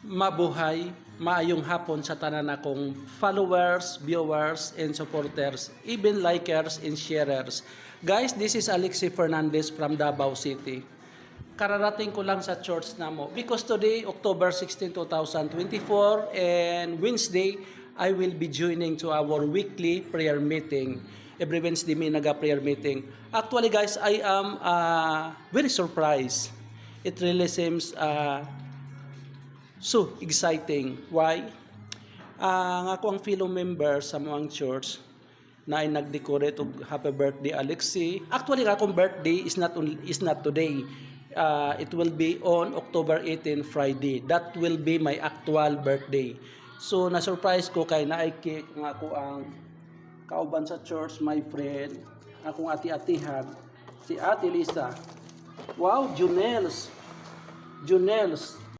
Mabuhay, maayong hapon sa tanan akong followers, viewers, and supporters, even likers and sharers. Guys, this is Alexi Fernandez from Davao City. Kararating ko lang sa church na mo because today, October 16, 2024, and Wednesday, I will be joining to our weekly prayer meeting. Every Wednesday may naga-prayer meeting. Actually guys, I am very surprised. It really seems so exciting. Why? Ang ako ang fellow member sa mga church na ay nag-decorate og happy birthday Alexi. Actually, akong birthday is not today. It will be on October 18, Friday. That will be my actual birthday. So, na-surprise ko kay naay cake nga ako ang kauban sa church, my friend, akong ati-atihan, si Ate Lisa. Wow, Junels.